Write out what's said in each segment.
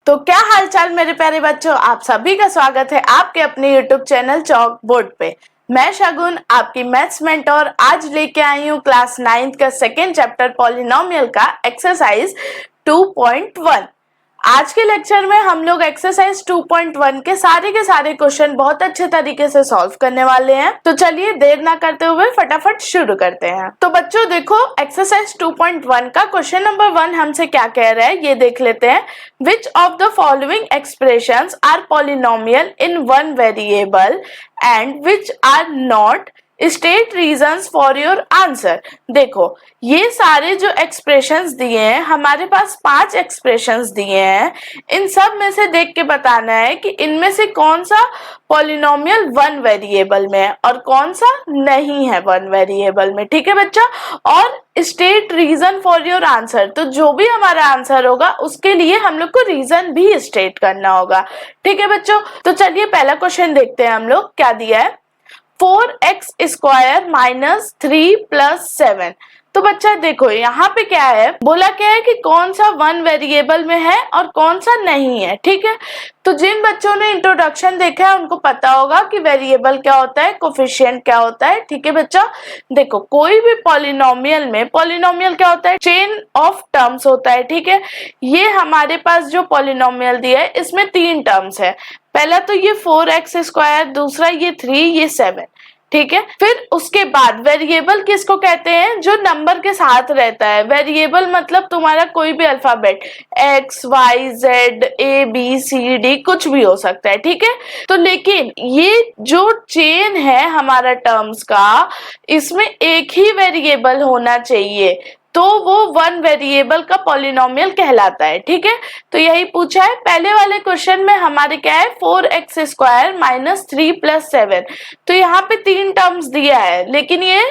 तो क्या हालचाल मेरे प्यारे बच्चों, आप सभी का स्वागत है आपके अपने YouTube चैनल चौक बोर्ड पे। मैं शगुन आपकी मैथ्स मेंटोर आज लेके आई हूँ क्लास 9th का सेकेंड चैप्टर पॉलिनोमियल का एक्सरसाइज 2.1। आज के लेक्चर में हम लोग एक्सरसाइज 2.1 के सारे क्वेश्चन बहुत अच्छे तरीके से सॉल्व करने वाले हैं। तो चलिए देर ना करते हुए फटाफट शुरू करते हैं। तो बच्चों देखो, एक्सरसाइज 2.1 का क्वेश्चन नंबर 1 हमसे क्या कह रहा है ये देख लेते हैं। Which of the following expressions are polynomial in one variable and which are not? State reasons for your answer. देखो ये सारे जो एक्सप्रेशंस दिए हैं, हमारे पास 5 एक्सप्रेशंस दिए हैं। इन सब में से देख के बताना है कि इनमें से कौन सा पॉलिनोमियल 1 वेरिएबल में है और कौन सा नहीं है 1 वेरिएबल में। ठीक है बच्चा, और state reason for your answer, तो जो भी हमारा आंसर होगा उसके लिए हम लोग को रीजन भी स्टेट करना होगा। ठीक है बच्चों, तो चलिए पहला क्वेश्चन देखते हैं हम लोग क्या दिया है। 4x square minus 3 plus 7। तो बच्चा देखो यहाँ पे क्या है, बोला क्या है कि कौन सा 1 वेरिएबल में है और कौन सा नहीं है। ठीक है, तो जिन बच्चों ने इंट्रोडक्शन देखा है उनको पता होगा कि वेरिएबल क्या होता है, कोफिशिएंट क्या होता है। ठीक है बच्चा, देखो कोई भी पॉलिनोमियल में, पॉलिनोमियल क्या होता है, चेन ऑफ टर्म्स होता है। ठीक है, ये हमारे पास जो पॉलिनोमियल दिया है इसमें 3 टर्म्स है। पहला तो ये 4x स्क्वायर, दूसरा ये 3, ये 7। ठीक है, फिर उसके बाद वेरिएबल किसको कहते हैं, जो नंबर के साथ रहता है। वेरिएबल मतलब तुम्हारा कोई भी alphabet, x, y, z, a, b, c, d कुछ भी हो सकता है। ठीक है, तो लेकिन ये जो चेन है हमारा टर्म्स का, इसमें एक ही वेरिएबल होना चाहिए, तो वो 1 वेरिएबल का पॉलिनोमियल कहलाता है। ठीक है, तो यही पूछा है। पहले वाले क्वेश्चन में हमारे क्या है, 4x स्क्वायर माइनस 3 प्लस 7। तो यहाँ पे 3 टर्म्स दिया है, लेकिन ये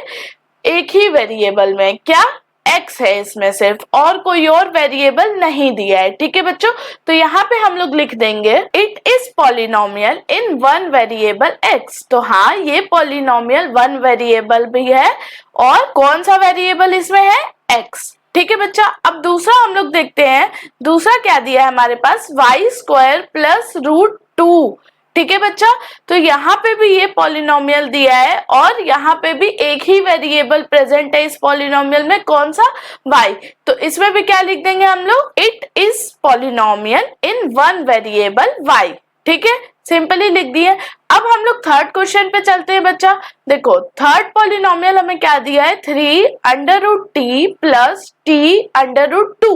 एक ही वेरिएबल में, क्या x है इसमें सिर्फ, और कोई और वेरिएबल नहीं दिया है। ठीक है बच्चों, तो यहाँ पे हम लोग लिख देंगे it is polynomial in 1 variable x। तो हाँ, ये पॉलिनोमियल 1 वेरिएबल भी है, और कौन सा वेरिएबल इसमें है, x। ठीक है बच्चा, अब दूसरा हम लोग देखते हैं। दूसरा क्या दिया है हमारे पास, y स्क्वायर प्लस रूट 2। ठीक है बच्चा, तो यहाँ पे भी ये पॉलिनोमियल दिया है और यहाँ पे भी एक ही वेरिएबल प्रेजेंट है इस पॉलिनोमियल में, कौन सा, y। तो इसमें भी क्या लिख देंगे हम लोग, it is polynomial in 1 variable y। ठीक है, सिंपली लिख दिए। अब हम लोग थर्ड क्वेश्चन पे चलते हैं बच्चा। देखो थर्ड पॉलिनोमियल हमें क्या दिया है, 3 under root T plus T under root 2।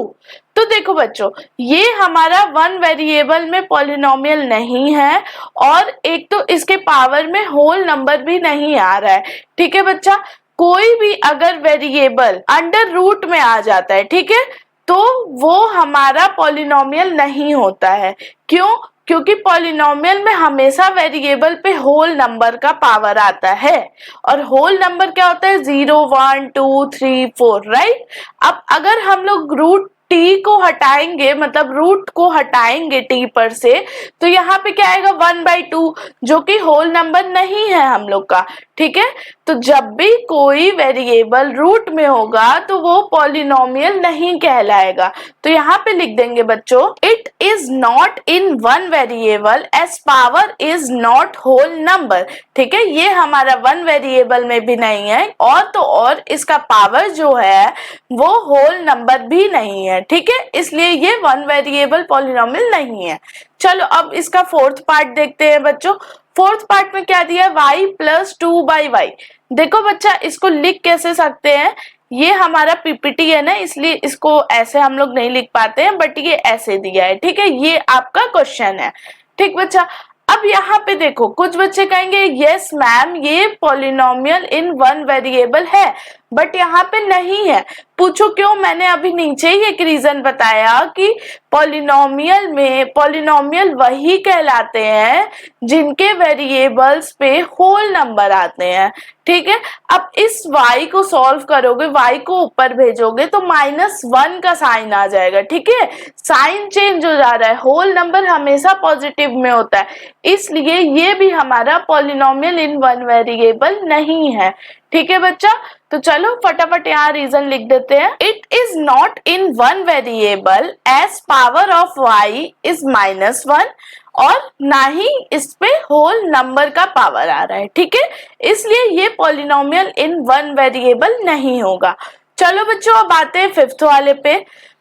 तो देखो बच्चों, ये हमारा 1 वेरिएबल में पॉलिनोमियल नहीं है, और एक तो इसके पावर में होल नंबर भी नहीं आ रहा है। ठीक है बच्चा, कोई भी अगर वेरिएबल अंडर रूट में आ जाता है, ठीक है, तो वो हमारा पॉलिनोमियल नहीं होता है। क्यों? क्योंकि पॉलिनोमियल में हमेशा वेरिएबल पे होल नंबर का पावर आता है, और होल नंबर क्या होता है, 0, 1, 2, 3, 4, राइट। अब अगर हम लोग रूट टी को हटाएंगे, मतलब रूट को हटाएंगे टी पर से, तो यहाँ पे क्या आएगा, 1/2, जो कि होल नंबर नहीं है हम लोग का। ठीक है, तो जब भी कोई वेरिएबल रूट में होगा तो वो पॉलिनोमियल नहीं कहलाएगा। तो यहाँ पे लिख देंगे बच्चों, it is not in 1 variable as power is not whole number. ठीक है, ये हमारा 1 वेरिएबल में भी नहीं है, और तो और इसका पावर जो है वो होल नंबर भी नहीं है। ठीक है, इसलिए ये 1 वेरिएबल पॉलिनोमियल नहीं है। चलो अब इसका फोर्थ पार्ट देखते हैं बच्चों। फोर्थ पार्ट में क्या दिया है, y प्लस 2/y। देखो बच्चा, इसको लिख कैसे सकते हैं, ये हमारा पीपीटी है ना, इसलिए इसको ऐसे हम लोग नहीं लिख पाते हैं, बट ये ऐसे दिया है। ठीक है, ये आपका क्वेश्चन है। ठीक बच्चा, अब यहाँ पे देखो कुछ बच्चे कहेंगे यस मैम ये पॉलिनोमियल इन 1 वेरिएबल है, बट यहाँ पे नहीं है। पूछो क्यों, मैंने अभी नीचे ही एक रीजन बताया कि पॉलिनोमियल में, पॉलिनोमियल वही कहलाते हैं जिनके वेरिएबल्स पे होल नंबर आते हैं। ठीक है, अब इस y को सॉल्व करोगे, y को ऊपर भेजोगे तो -1 का साइन आ जाएगा। ठीक है, साइन चेंज हो जा रहा है, होल नंबर हमेशा पॉजिटिव में होता है, इसलिए ये भी हमारा पॉलिनोमियल इन 1 वेरिएबल नहीं है। ठीक है बच्चा, तो चलो फटाफट यहाँ रीजन लिख देते हैं। It is not in one variable as power of y is -1 और ना ही इस पे होल नंबर का पावर आ रहा है। ठीक है, इसलिए ये पॉलिनोमियल इन वन वेरिएबल नहीं होगा। चलो बच्चों अब आते हैं फिफ्थ वाले पे।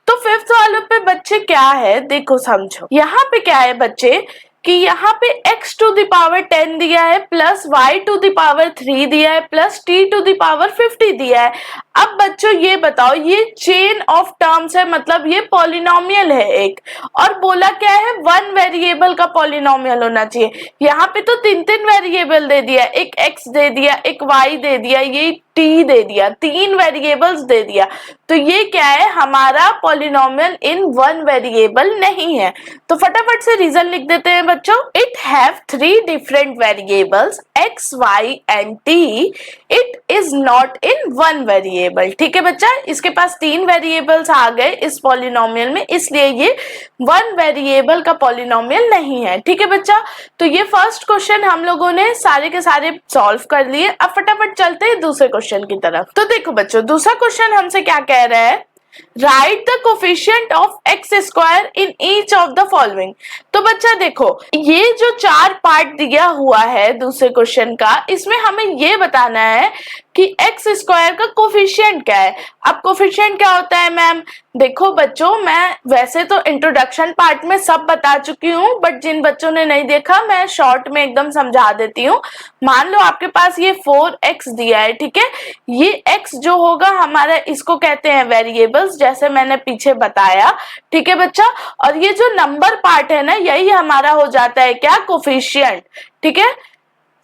तो फिफ्थ वाले पे बच्चे क्या है, देखो समझो। यहाँ पे क्या है बच्चे कि यहाँ पे x टू द पावर 10 दिया है plus y to the power 3 दिया है plus t to the power 50 दिया है। अब बच्चों ये बताओ, ये चेन ऑफ टर्म्स है, मतलब ये पॉलिनोमियल है एक, और बोला क्या है वन वेरिएबल का पॉलिनोमियल होना चाहिए। यहाँ पे तो तीन तीन वेरिएबल दे दिया, एक x दे दिया, एक y दे दिया, ये t दे दिया, तीन वेरिएबल्स दे दिया। तो ये क्या है, हमारा पॉलिनोमियल इन वन वेरिएबल नहीं है। तो फटाफट से रीजन लिख देते हैं बच्चों। It have three different variables x, y and t। It is not in one variable. ठीक है बच्चा, इसके पास तीन वेरिएबल्स आ गए इस पॉलिनोमियल में, इसलिए ये वन वेरिएबल का पॉलिनोमियल नहीं है। ठीक है बच्चा, तो ये फर्स्ट क्वेश्चन हम लोगों ने सारे के सारे सॉल्व कर लिए। अब फटाफट चलते हैं दूसरे क्वेश्चन की तरफ। तो देखो बच्चों, दूसरा क्वेश्चन हमसे क्या कह रहा है, right the coefficient of x square in each of the following. तो बच्चा देखो, ये जो चार पार्ट दिया हुआ है दूसरे क्वेश्चन का, इसमें हमें ये बताना है कि एक्स स्क्वायर का कोफिशिएंट क्या है। अब कोफिशिएंट क्या होता है मैम, देखो बच्चों, मैं वैसे तो इंट्रोडक्शन पार्ट में सब बता चुकी हूँ, बट जिन बच्चों ने नहीं देखा मैं शॉर्ट में एकदम समझा देती हूँ। मान लो आपके पास ये 4x दिया है, ठीक है, ये x जो होगा हमारा, इसको कहते हैं वेरिएबल्स, जैसे मैंने पीछे बताया। ठीक है बच्चा, और ये जो नंबर पार्ट है ना, यही हमारा हो जाता है क्या, कोफिशिएंट। ठीक है,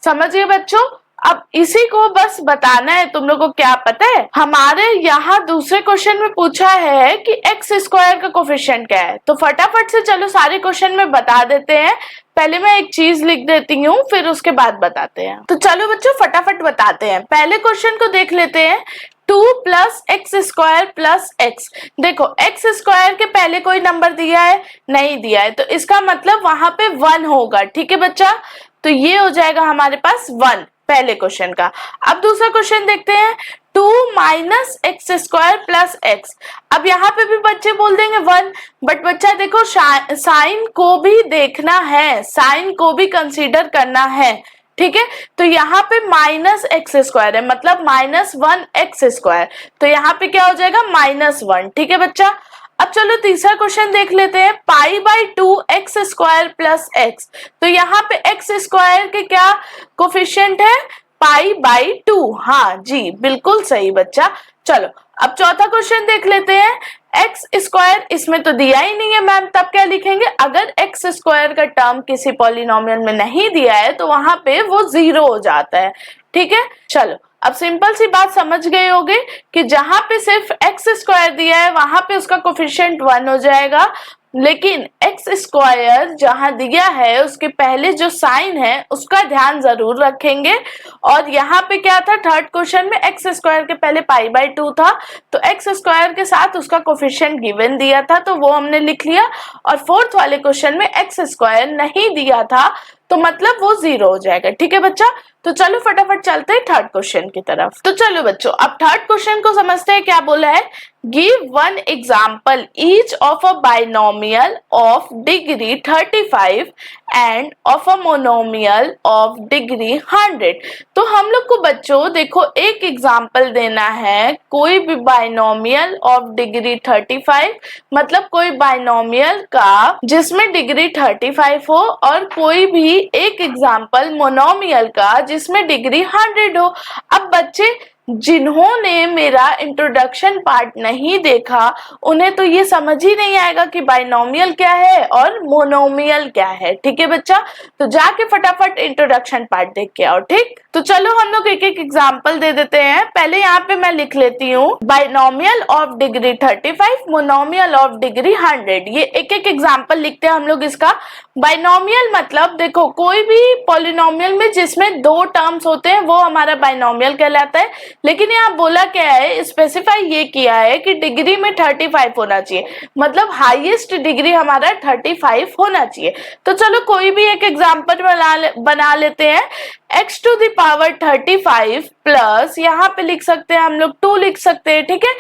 समझ गए बच्चों। अब इसी को बस बताना है तुम लोग को। क्या पता है, हमारे यहाँ दूसरे क्वेश्चन में पूछा है कि एक्स स्क्वायर का कोफिशिएंट क्या है। तो फटाफट से चलो सारे क्वेश्चन में बता देते हैं। पहले मैं एक चीज लिख देती हूँ, फिर उसके बाद बताते हैं। तो चलो बच्चों फटाफट बताते हैं। पहले क्वेश्चन को देख लेते हैं, 2 plus x square plus x. देखो एक्स स्क्वायर के पहले कोई नंबर दिया है, नहीं दिया है, तो इसका मतलब वहां पे 1 होगा। ठीक है बच्चा, तो ये हो जाएगा हमारे पास 1 पहले क्वेश्चन का। अब दूसरा क्वेश्चन देखते हैं, 2 minus x square plus x. अब यहाँ पे भी बच्चे बोल देंगे 1, बट बच्चा देखो साइन को भी देखना है, साइन को भी कंसीडर करना है। ठीक है, तो यहाँ पे माइनस एक्स स्क्वायर है, मतलब -1 एक्स स्क्वायर, तो यहाँ पे क्या हो जाएगा -1। ठीक है बच्चा, अब चलो तीसरा क्वेश्चन देख लेते हैं, π/2 एक्स स्क्वायर प्लस एक्स। तो यहाँ पे एक्स स्क्वायर के क्या कोफिशिएंट है, π/2। हाँ जी, बिल्कुल सही बच्चा। चलो अब चौथा क्वेश्चन देख लेते हैं, एक्स स्क्वायर इसमें तो दिया ही नहीं है मैम, तब क्या लिखेंगे, अगर एक्स स्क्वायर का टर्म किसी पॉलिनोमियल में नहीं दिया है तो वहां पे वो 0 हो जाता है। ठीक है, चलो अब सिंपल सी बात समझ गए होगे कि जहां पे सिर्फ एक्स स्क्वायर दिया है वहां पे उसका कोफिशिएंट 1 हो जाएगा, लेकिन एक्स स्क्वायर जहां दिया है उसके पहले जो साइन है उसका ध्यान जरूर रखेंगे। और यहाँ पे क्या था, थर्ड क्वेश्चन में एक्स स्क्वायर के पहले π/2 था, तो एक्स स्क्वायर के साथ उसका कोफिशिएंट गिवन दिया था, तो वो हमने लिख लिया। और फोर्थ वाले क्वेश्चन में एक्स स्क्वायर नहीं दिया था, तो मतलब वो 0 हो जाएगा। ठीक है बच्चा, तो चलो फटाफट चलते हैं थर्ड क्वेश्चन की तरफ। तो चलो बच्चों अब थर्ड क्वेश्चन को समझते हैं। क्या बोला है, give one example each of a binomial of degree 35 end of a monomial of degree 100। तो हम लोग को बच्चों देखो एक एग्जाम्पल देना है, कोई भी बाइनोमियल ऑफ डिग्री 35, मतलब कोई बाइनोमियल का जिसमें डिग्री 35 हो, और कोई भी एक एग्जाम्पल मोनोमियल का जिसमें डिग्री 100 हो। अब बच्चे जिन्होंने मेरा इंट्रोडक्शन पार्ट नहीं देखा उन्हें तो ये समझ ही नहीं आएगा कि बाइनोमियल क्या है और मोनोमियल क्या है। ठीक है बच्चा, तो जाके फटाफट इंट्रोडक्शन पार्ट देख के आओ। ठीक, तो चलो हम लोग एक एक एग्जांपल दे देते हैं। पहले यहाँ पे मैं लिख लेती हूँ, binomial of degree 35, monomial of degree 100। ये एक एक एग्जाम्पल लिखते हैं हम लोग इसका। बाइनोमियल मतलब देखो कोई भी पॉलिनोमियल में जिसमें 2 टर्म्स होते हैं वो हमारा बाइनोमियल कहलाता है, लेकिन यहाँ बोला क्या है, स्पेसिफाई ये किया है कि डिग्री में 35 होना चाहिए, मतलब हाईएस्ट डिग्री हमारा 35 होना चाहिए। तो चलो कोई भी एक एग्जांपल बना लेते हैं। x to the power 35 plus यहाँ पे लिख सकते हैं हम लोग 2 लिख सकते हैं, ठीक है।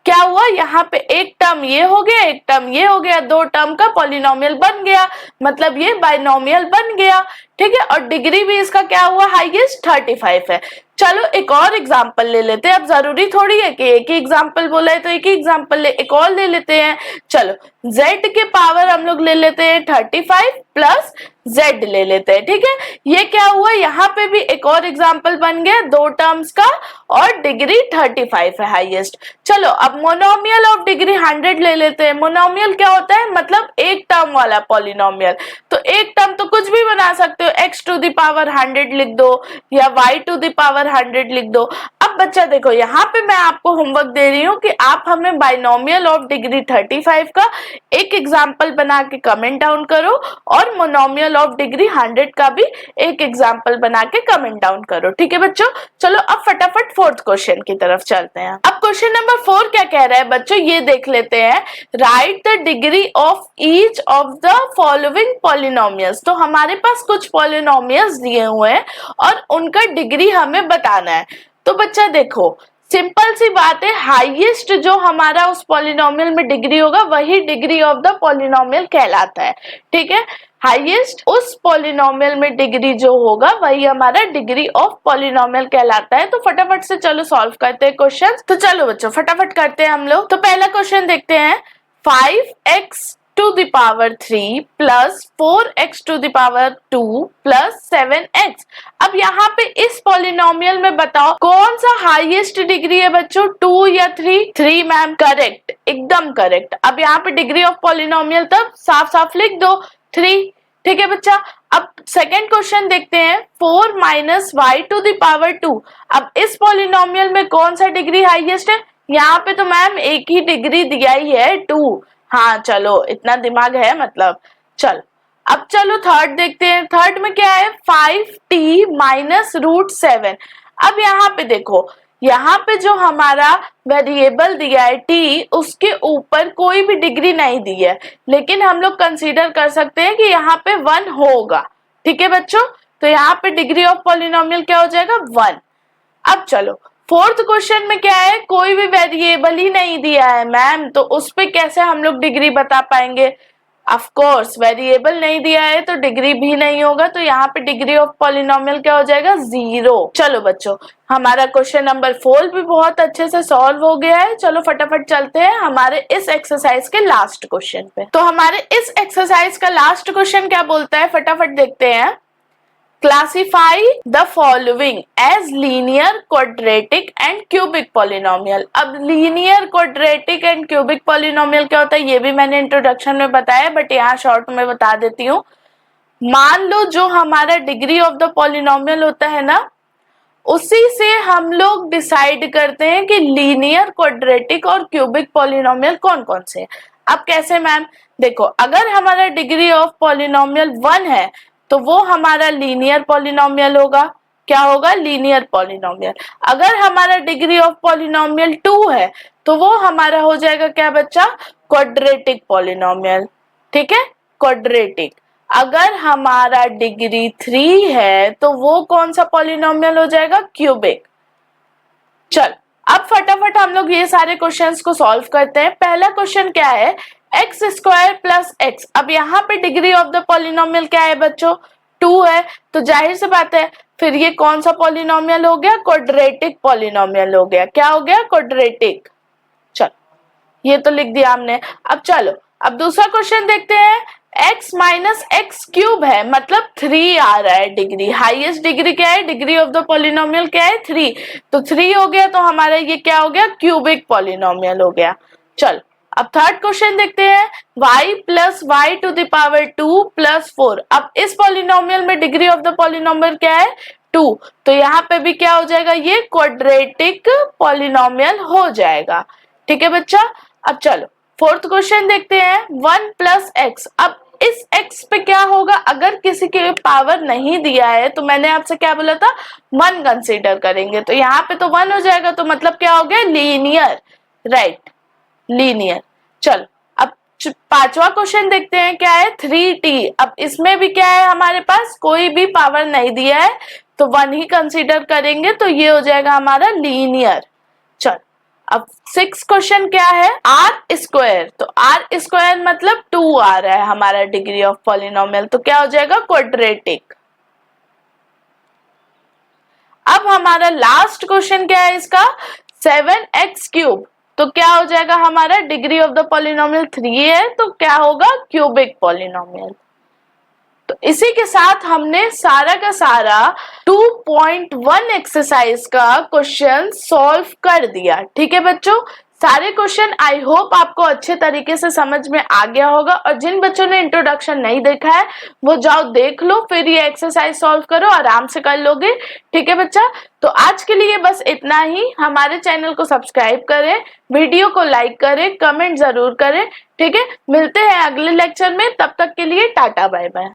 क्या हुआ, यहाँ पे एक टर्म ये हो गया, एक टर्म ये हो गया, 2 टर्म का पॉलिनोमियल बन गया, मतलब ये बाइनोमियल बन गया, ठीक है। और डिग्री भी इसका क्या हुआ, हाईएस्ट 35 है। चलो एक और एग्जांपल ले लेते हैं। अब जरूरी थोड़ी है कि एक ही एग्जांपल बोला है तो एक ही एग्जांपल एक और ले लेते हैं। चलो z के पावर हम लोग ले लेते हैं 35 प्लस z ले लेते हैं, ठीक है। ये क्या हुआ, यहाँ पे भी एक और एग्जांपल बन गया 2 टर्म्स का और डिग्री 35 है हाईएस्ट। चलो अब मोनोमियल ऑफ डिग्री 100 ले लेते हैं। मोनोमियल क्या होता है, मतलब एक टर्म वाला पॉलिनोमियल। तो एक टर्म तो कुछ भी बना सकते हो, x टू द पावर 100 लिख दो या y टू द पावर 100 लिख दो। अब बच्चा देखो, यहाँ पे मैं आपको होमवर्क दे रही हूँ कि आप हमें बाइनोमियल ऑफ डिग्री 35 का एक एग्जांपल बना के कमेंट डाउन करो और मोनोमियल ऑफ डिग्री 100 का भी एक एग्जांपल बना के कमेंट डाउन करो, ठीक है बच्चों। चलो अब फटाफट फोर्थ क्वेश्चन की तरफ चलते हैं। अब क्वेश्चन नंबर 4 क्या कह रहा है बच्चों, ये देख लेते हैं। Right the degree of each of the following polynomials. तो हमारे पास कुछ पॉलिनोमियल्स दिए हुए हैं और उनका डिग्री हमें बताना है। तो बच्चा देखो, सिंपल सी बात है, हाईएस्ट जो हमारा उस पॉलिनोमियल में डिग्री होगा वही डिग्री ऑफ द पॉलिनोमियल कहलाता है, ठीक है। हाईएस्ट उस पॉलिनोमियल में डिग्री जो होगा वही हमारा डिग्री ऑफ पॉलिनोमियल कहलाता है। तो फटाफट से चलो सॉल्व करते हैं क्वेश्चन। तो चलो बच्चों फटाफट करते हैं हम लोग। तो पहला क्वेश्चन देखते हैं, 5x to the power 3 plus 4x to the power 2 plus 7x। अब यहाँ पे इस पॉलिनोमियल में बताओ कौन सा हाईएस्ट डिग्री है बच्चों, 2 या 3? 3 मैम, करेक्ट, एकदम करेक्ट। अब यहाँ पे डिग्री ऑफ पॉलिनोमियल तब साफ साफ लिख दो 3, ठीक है बच्चा। अब सेकेंड क्वेश्चन देखते हैं, 4 minus y to the power 2। अब इस पॉलिनोमियल में कौन सा डिग्री हाईएस्ट है? यहाँ पे तो मैम एक ही डिग्री दिया ही है, 2। हाँ चलो, इतना दिमाग है मतलब। चल अब चलो थर्ड देखते हैं। थर्ड में क्या है, 5t माइनस रूट 7। अब यहाँ पे देखो, यहाँ पे जो हमारा वेरिएबल दिया है t, उसके ऊपर कोई भी डिग्री नहीं दी है, लेकिन हम लोग कंसीडर कर सकते हैं कि यहाँ पे 1 होगा, ठीक है बच्चों। तो यहाँ पे डिग्री ऑफ पॉलिनोमियल क्या हो जाएगा, 1। अब चलो फोर्थ क्वेश्चन में क्या है, कोई भी वेरिएबल ही नहीं दिया है मैम, तो उस पे कैसे हम लोग डिग्री बता पाएंगे? ऑफ कोर्स वेरिएबल नहीं दिया है तो डिग्री भी नहीं होगा, तो यहाँ पे डिग्री ऑफ पॉलिनोमियल क्या हो जाएगा, 0। चलो बच्चों, हमारा क्वेश्चन नंबर 4 भी बहुत अच्छे से सॉल्व हो गया है। चलो फटाफट चलते हैं हमारे इस एक्सरसाइज के लास्ट क्वेश्चन पे। तो हमारे इस एक्सरसाइज का लास्ट क्वेश्चन क्या बोलता है, फटाफट देखते हैं। Classify the following as linear, quadratic and cubic polynomial. अब linear, quadratic and cubic polynomial क्या होता है ये भी मैंने इंट्रोडक्शन में बताया, बट यहाँ शॉर्ट में बता देती हूँ। मान लो जो हमारा डिग्री ऑफ द पॉलिनोमियल होता है ना, उसी से हम लोग डिसाइड करते हैं कि लीनियर, क्वाड्रेटिक और क्यूबिक पॉलिनोमियल कौन कौन से हैं। अब कैसे मैम, देखो अगर हमारा डिग्री ऑफ पॉलिनोमियल 1 है तो वो हमारा लीनियर पॉलिनोमियल होगा। क्या होगा, लीनियर पॉलिनोमियल। अगर हमारा डिग्री ऑफ पॉलिनोमियल 2 है तो वो हमारा हो जाएगा क्या बच्चा, क्वाड्रेटिक पॉलिनोमियल, ठीक है, क्वाड्रेटिक। अगर हमारा डिग्री 3 है तो वो कौन सा पॉलिनोमियल हो जाएगा, क्यूबिक। चल अब फटाफट हम लोग ये सारे क्वेश्चंस को सॉल्व करते हैं। पहला क्वेश्चन क्या है, एक्स स्क्वायर प्लस एक्स। अब यहाँ पे डिग्री ऑफ द पॉलिनोमियल क्या है बच्चों, 2 है, तो जाहिर सी बात है फिर ये कौन सा पॉलिनोमियल हो गया, क्वाड्रेटिक पॉलिनोमियल हो गया। क्या हो गया, क्वाड्रेटिक। चल ये तो लिख दिया हमने। अब चलो अब दूसरा क्वेश्चन देखते हैं। x माइनस एक्स क्यूब है, मतलब 3 आ रहा है डिग्री। हाईएस्ट डिग्री क्या है, डिग्री ऑफ द पॉलिनोमियल क्या है, 3। तो 3 हो गया तो हमारा ये क्या हो गया, क्यूबिक पॉलिनोमियल हो गया। चल अब थर्ड क्वेश्चन देखते हैं, y plus y to the power 2 plus 4। अब इस पॉलिनोमियल में डिग्री ऑफ द पॉलिनोमियल क्या है, 2। तो यहाँ पे भी क्या हो जाएगा, ये क्वाड्रेटिक पॉलिनोमियल हो जाएगा, ठीक है बच्चा। अब चलो फोर्थ क्वेश्चन देखते हैं, 1 प्लस एक्स। अब इस x पे क्या होगा, अगर किसी के पावर नहीं दिया है तो मैंने आपसे क्या बोला था, 1 कंसीडर करेंगे, तो यहाँ पे तो 1 हो जाएगा, तो मतलब क्या हो गया, लीनियर, राइट, लीनियर। चलो अब 5वां क्वेश्चन देखते हैं, क्या है, 3t। अब इसमें भी क्या है, हमारे पास कोई भी पावर नहीं दिया है तो 1 ही कंसीडर करेंगे, तो ये हो जाएगा हमारा लीनियर। चल अब 6 क्वेश्चन क्या है, आर स्क्वायर, तो आर स्क्वायर मतलब 2 आ रहा है हमारा डिग्री ऑफ पॉलिनोमियल, तो क्या हो जाएगा, क्वाड्रेटिक। अब हमारा लास्ट क्वेश्चन क्या है इसका, 7x क्यूब, तो क्या हो जाएगा हमारा, डिग्री ऑफ द पॉलिनोमियल 3 है, तो क्या होगा, क्यूबिक पॉलिनोमियल। तो इसी के साथ हमने सारा का सारा 2.1 एक्सरसाइज का क्वेश्चन सॉल्व कर दिया। ठीक है बच्चों, सारे क्वेश्चन आई होप आपको अच्छे तरीके से समझ में आ गया होगा, और जिन बच्चों ने इंट्रोडक्शन नहीं देखा है वो जाओ देख लो, फिर ये एक्सरसाइज सॉल्व करो, आराम से कर लोगे। ठीक है बच्चा, तो आज के लिए बस इतना ही। हमारे चैनल को सब्सक्राइब करें, वीडियो को लाइक करें, कमेंट जरूर करें। ठीक है, मिलते हैं अगले लेक्चर में, तब तक के लिए टाटा बाय बाय।